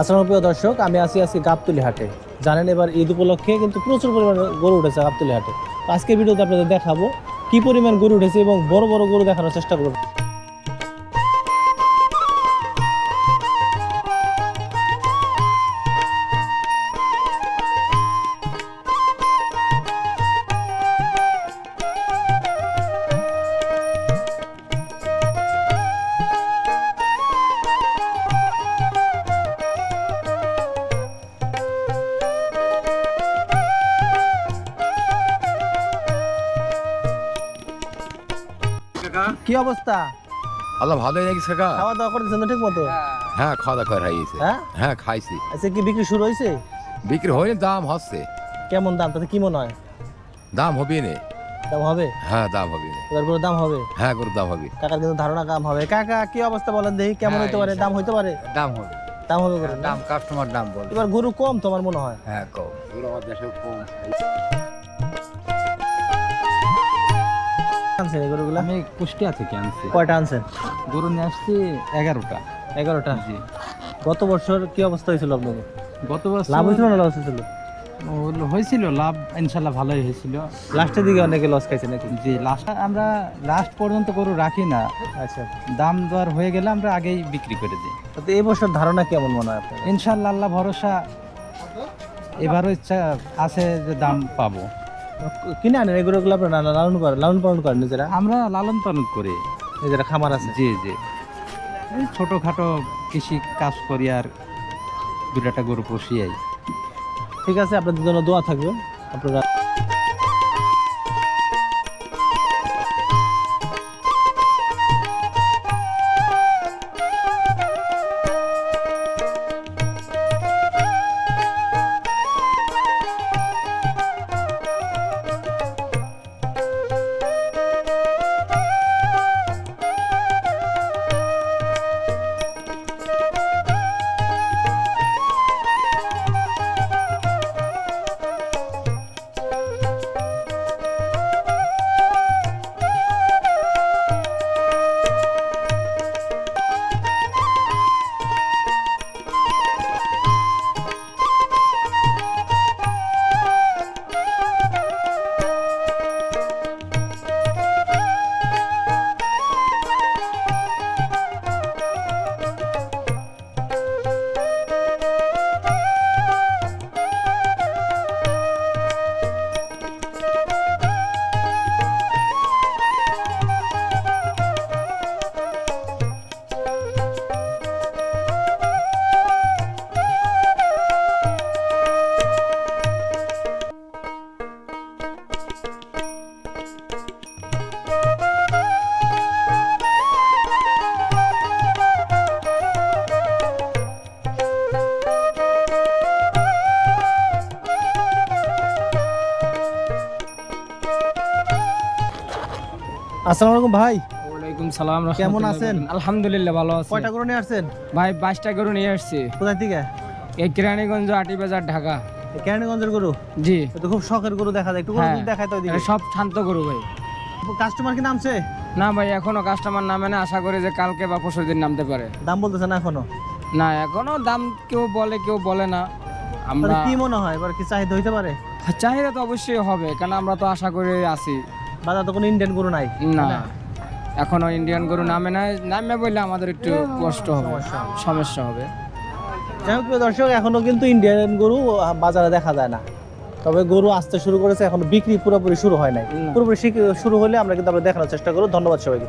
আসসালামু প্রিয় দর্শক, আমি আছি গাবতলী হাটে। জানেন এবার ঈদ উপলক্ষে কিন্তু প্রচুর পরিমাণ গরু উঠেছে গাবতলী হাটে। আজকের ভিডিওতে আপনাদের দেখাবো কি পরিমাণ গরু উঠেছে এবং বড় বড় গরু দেখানোর চেষ্টা করব। কি অবস্থা? আল্লাহ ভালোই নাকি কাকা? খাওয়া দাওয়া করেছেন তো ঠিক মতো? হ্যাঁ, খাওয়া দাওয়া করা হয়েছে। হ্যাঁ হ্যাঁ, খাইছি। আচ্ছা, কি বিক্রি শুরু হয়েছে? বিক্রি হয়নি, দাম হচ্ছে। কেমন দাম, তাতে কি মনে হয়? দাম হবে না। দাম হবে? হ্যাঁ, দাম হবে না। এবার গরুর দাম হবে? হ্যাঁ, গরুর দাম হবে। কাকার কিন্তু ধারণা দাম হবে। কাকা কি অবস্থা বলেন দেখি, কেমন হতে পারে? দাম হইতে পারে? দাম হবে, দাম হবে গরুর? দাম কাস্টমার দাম বলে। এবার গরু কম তোমার মনে হয়? হ্যাঁ, কম। আনছেন এই গরুগুলা? আমি কুষ্টিয়া থেকে আনছি। কয়টা আনছেন? গরু নিয়ে আসছি 11টা। 11টা? জি। গত বছর কি অবস্থা হয়েছিল আপনাদের? গত বছর লাভ হয়েছিল না লস হয়েছিল? হয়েছিল লাভ, ইনশাল্লাহ ভালোই হয়েছিল। লাস্টের দিকে অনেকে লস খাইছে নাকি? জি, আমরা লাস্ট পর্যন্ত গরু রাখি না। আচ্ছা, দাম দর হয়ে গেলে আমরা আগেই বিক্রি করে দিই। তো এই বছর ধারণা কেমন মনে হয় আপনার? ইনশাল্লাহ আল্লাহ ভরসা, এবারও ইচ্ছা আছে যে দাম পাবো। কিনে আনেন এই গরুগুলো আপনারা? লালন পালন করেন নিজেরা? আমরা লালন পালন করি। নিজেরা খামার আছে? জি জি, এই ছোটখাটো কৃষি কাজ করি আর দুটাটা গরু পুষিয়াই। ঠিক আছে, আপনাদের জন্য দোয়া থাকবে। আপনারা আসসালামু আলাইকুম ভাই। ওয়ালাইকুম সালাম। কেমন আছেন? আলহামদুলিল্লাহ ভালো আছি। কয়টা গরু নিয়ে আসছেন ভাই 22টা গরু নিয়ে আসছি। কোথায় থেকে? এই কেরানীগঞ্জ আটি বাজার, ঢাকা। কেরানীগঞ্জের গরু? জি। তো খুব শখের গরু দেখা যায়, একটু গরু হ্যাঁ, দেখায় তো এটা সব শান্ত গরু ভাই। কাস্টমার কি নামছে? না ভাই, এখনো কাস্টমার নামে না, আশা করি যে কালকে বা পরশু দিন নামতে পারে। দাম বলতেছে না এখনো? না, এখনো দাম কেউ বলে কেউ বলে না। আমরা তাহলে কি মনে হয় এবার কি চাহিদা হইতে পারে? চাহিদা তো অবশ্যই হবে, কারণ আমরা তো আশা করে আছি। বাজার তো কোনো ইন্ডিয়ান গরু নাই না, এখনো ইন্ডিয়ান গরু নামে না। নামে বললে আমাদের একটু কষ্ট হবে, সমস্যা হবে। যাই হোক প্রিয় দর্শক, এখনো কিন্তু ইন্ডিয়ান গরু বাজারে দেখা যায় না। তবে গরু আসতে শুরু করেছে, এখনো বিক্রি পুরোপুরি শুরু হয় নাই। পুরোপুরি শুরু হলে আমরা কিন্তু দেখানোর চেষ্টা করব। ধন্যবাদ সবাইকে।